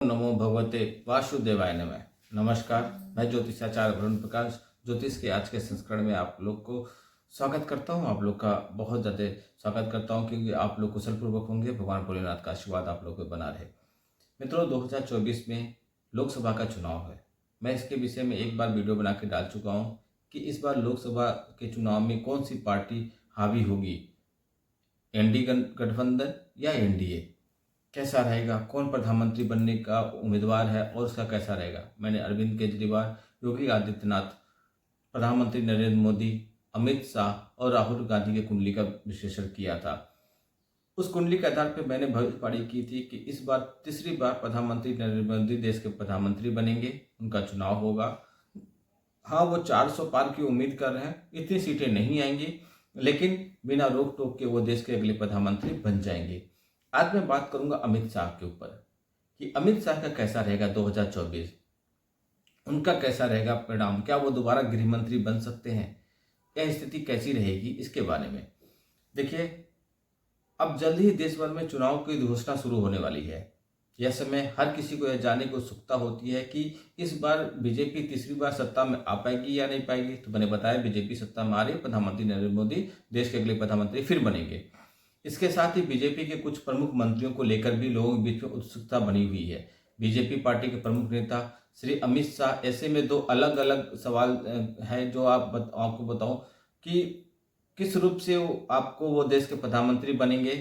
नमो भगवते वासुदेवाय नमः। नमस्कार, मैं ज्योतिषाचार्य वरुण प्रकाश ज्योतिष के आज के संस्करण में आप लोग को स्वागत करता हूं। आप लोग का बहुत ज़्यादा स्वागत करता हूं क्योंकि आप लोग कुशल पूर्वक होंगे। भगवान भोलेनाथ का आशीर्वाद आप लोग को बना रहे। मित्रों, 2024 में लोकसभा का चुनाव है। मैं इसके विषय में एक बार वीडियो बना के डाल चुका हूँ कि इस बार लोकसभा के चुनाव में कौन सी पार्टी हावी होगी, एनडी गठबंधन या एनडीए, कैसा रहेगा, कौन प्रधानमंत्री बनने का उम्मीदवार है और उसका कैसा रहेगा। मैंने अरविंद केजरीवाल, योगी आदित्यनाथ, प्रधानमंत्री नरेंद्र मोदी, अमित शाह और राहुल गांधी की कुंडली का विश्लेषण किया था। उस कुंडली के आधार पर मैंने भविष्यवाणी की थी कि इस बार तीसरी बार प्रधानमंत्री नरेंद्र मोदी देश के प्रधानमंत्री बनेंगे, उनका चुनाव होगा। हाँ, वो 400 पार की उम्मीद कर रहे हैं। इतनी सीटें नहीं आएंगी, लेकिन बिना रोक टोक के वो देश के अगले प्रधानमंत्री बन जाएंगे। आज मैं बात करूंगा अमित शाह के ऊपर कि अमित शाह का कैसा रहेगा 2024, उनका कैसा रहेगा परिणाम, क्या वो दोबारा गृह मंत्री बन सकते हैं, यह स्थिति कैसी रहेगी, इसके बारे में देखिए। अब जल्द ही देश भर में चुनाव की घोषणा शुरू होने वाली है। यह समय हर किसी को यह जानने की उत्सुकता होती है कि इस बार बीजेपी तीसरी बार सत्ता में आ पाएगी या नहीं पाएगी। तो मैंने बताया बीजेपी सत्ता में आ रही है, प्रधानमंत्री नरेंद्र मोदी देश के अगले प्रधानमंत्री फिर बनेंगे। इसके साथ ही बीजेपी के कुछ प्रमुख मंत्रियों को लेकर भी लोगों के बीच में उत्सुकता बनी हुई है। बीजेपी पार्टी के प्रमुख नेता श्री अमित शाह, ऐसे में दो अलग अलग सवाल है जो आपको बताऊं कि किस रूप से वो देश के प्रधानमंत्री बनेंगे,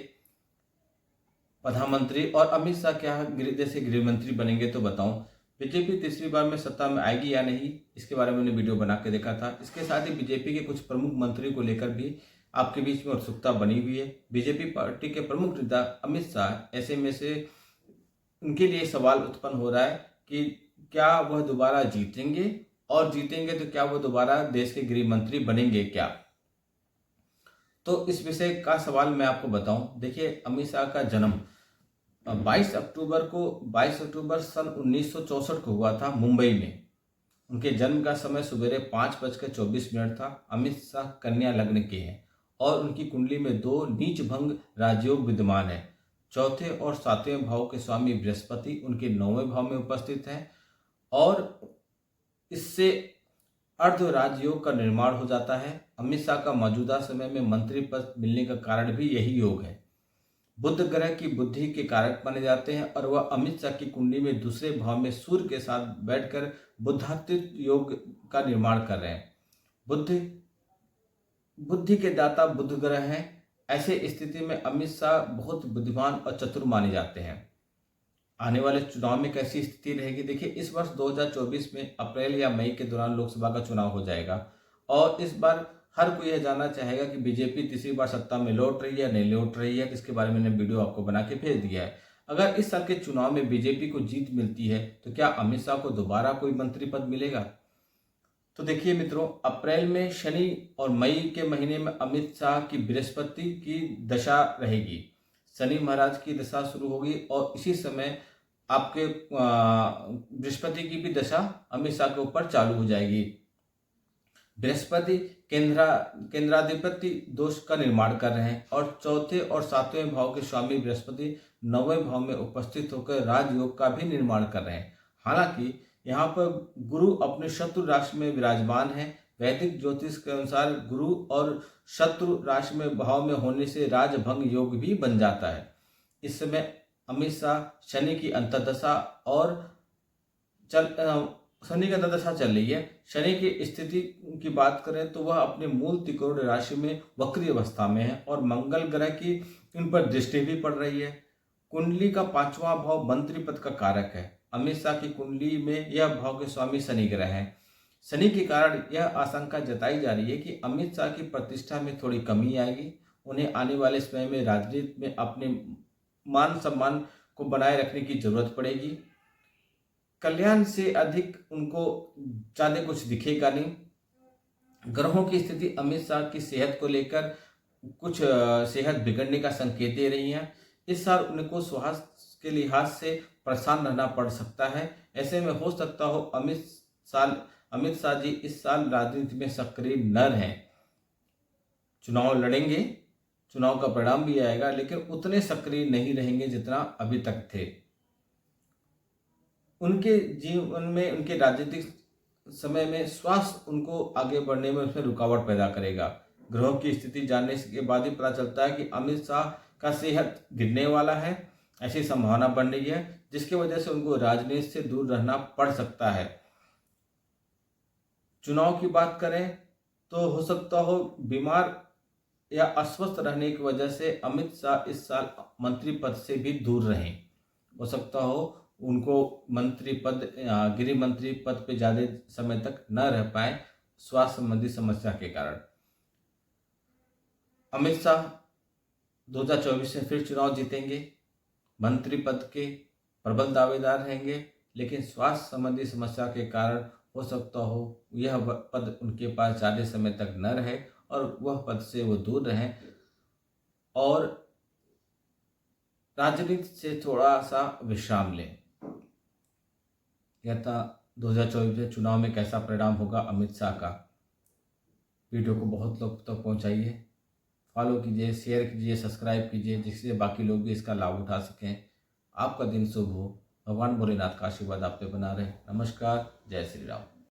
प्रधानमंत्री, और अमित शाह क्या देश के गृह मंत्री बनेंगे। तो बताऊं, बीजेपी तीसरी बार में सत्ता में आएगी या नहीं, इसके बारे में मैंने वीडियो बना के देखा था। इसके साथ ही बीजेपी के कुछ प्रमुख मंत्री को लेकर भी आपके बीच में उत्सुकता बनी हुई है। बीजेपी पार्टी के प्रमुख नेता अमित शाह, ऐसे में से उनके लिए सवाल उत्पन्न हो रहा है कि क्या वह दोबारा जीतेंगे, और जीतेंगे तो क्या वो दोबारा देश के गृह मंत्री बनेंगे क्या। तो इस विषय का सवाल मैं आपको बताऊं। देखिए, अमित शाह का जन्म 22 अक्टूबर सन 1964 को हुआ था मुंबई में। उनके जन्म का समय सवेरे 5:24 था। अमित शाह कन्या लग्न के हैं और उनकी कुंडली में 2 नीच भंग राजयोग विद्यमान है। चौथे और 7वें भाव के स्वामी बृहस्पति उनके 9वें भाव में उपस्थित हैं और इससे अर्ध राजयोग का निर्माण हो जाता है। अमित शाह का मौजूदा समय में मंत्री पद मिलने का कारण भी यही योग है। बुध ग्रह की बुद्धि के कारक माने जाते हैं और वह अमित शाह की कुंडली में दूसरे भाव में सूर्य के साथ बैठकर बुद्धात्विक योग का निर्माण कर रहे हैं। बुद्धि के दाता बुध ग्रह हैं। ऐसे स्थिति में अमित शाह बहुत बुद्धिमान और चतुर माने जाते हैं। आने वाले चुनाव में कैसी स्थिति रहेगी, देखिए, इस वर्ष 2024 में अप्रैल या मई के दौरान लोकसभा का चुनाव हो जाएगा और इस बार हर कोई यह जानना चाहेगा कि बीजेपी तीसरी बार सत्ता में लौट रही है नहीं लौट रही है। इसके बारे में मैंने वीडियो आपको बना के भेज दिया है। अगर इस साल के चुनाव में बीजेपी को जीत मिलती है तो क्या अमित शाह को दोबारा कोई मंत्री पद मिलेगा। तो देखिए मित्रों, अप्रैल में शनि और मई के महीने में अमित शाह की बृहस्पति की दशा रहेगी। शनि महाराज की दशा शुरू होगी और इसी समय आपके बृहस्पति की भी दशा अमित शाह के ऊपर चालू हो जाएगी। बृहस्पति केंद्राधिपति दोष का निर्माण कर रहे हैं और चौथे और 7वें भाव के स्वामी बृहस्पति 9वें भाव में उपस्थित होकर राजयोग का भी निर्माण कर रहे हैं। हालांकि यहाँ पर गुरु अपने शत्रु राशि में विराजमान है। वैदिक ज्योतिष के अनुसार गुरु और शत्रु राशि में भाव में होने से राजभंग योग भी बन जाता है। इस समय अमित शाह शनि की अंतर्दशा और शनि का अंतर्दशा चल रही है। शनि की स्थिति की बात करें तो वह अपने मूल त्रिकोण राशि में वक्री अवस्था में है और मंगल ग्रह की इन पर दृष्टि भी पड़ रही है। कुंडली का 5वां भाव मंत्री पद का कारक है। अमित शाह की कुंडली में यह भाव के स्वामी शनि ग्रह है। शनि के कारण यह आशंका जताई जा रही है कि अमित शाह की प्रतिष्ठा में थोड़ी कमी आएगी। उन्हें आने वाले समय में राजनीति में अपने मान सम्मान को बनाए रखने की जरूरत पड़ेगी। कल्याण से अधिक उनको ज्यादा कुछ दिखेगा नहीं। ग्रहों की स्थिति अमित शाह की सेहत को लेकर कुछ सेहत बिगड़ने का संकेत दे रही है। इस साल उनको स्वास्थ्य के लिहाज से परेशान रहना पड़ सकता है। ऐसे में हो सकता हो अमित शाह जी इस साल राजनीति में सक्रिय न रहें। चुनाव लड़ेंगे, चुनाव का परिणाम भी आएगा, लेकिन उतने सक्रिय नहीं रहेंगे जितना अभी तक थे। उनके जीवन में, उनके राजनीतिक समय में स्वास्थ्य उनको आगे बढ़ने में उसमें रुकावट पैदा करेगा। ग्रहों की स्थिति जानने के बाद ही पता चलता है कि अमित शाह का सेहत गिरने वाला है, ऐसी संभावना बन रही है, जिसकी वजह से उनको राजनीति से दूर रहना पड़ सकता है। चुनाव की बात करें तो हो सकता हो बीमार या अस्वस्थ रहने की वजह से अमित शाह इस साल मंत्री पद से भी दूर रहें। हो सकता हो उनको मंत्री पद, गृह मंत्री पद पे ज़्यादा समय तक न रह पाए स्वास्थ्य संबंधी समस्या के कारण। अमित शाह 2024 में फिर चुनाव जीतेंगे, मंत्री पद के प्रबल दावेदार रहेंगे, लेकिन स्वास्थ्य संबंधी समस्या के कारण हो सकता हो यह पद उनके पास ज़्यादा समय तक न रहे और वह पद से वो दूर रहें और राजनीति से थोड़ा सा विश्राम लें। यह था 2024 में चुनाव में कैसा परिणाम होगा अमित शाह का। वीडियो को बहुत लोग तक पहुंचाइए, फॉलो कीजिए, शेयर कीजिए, सब्सक्राइब कीजिए, जिससे बाकी लोग भी इसका लाभ उठा सकें। आपका दिन शुभ हो। भगवान भोलेनाथ का आशीर्वाद आप पे बना रहे। नमस्कार, जय श्री राम।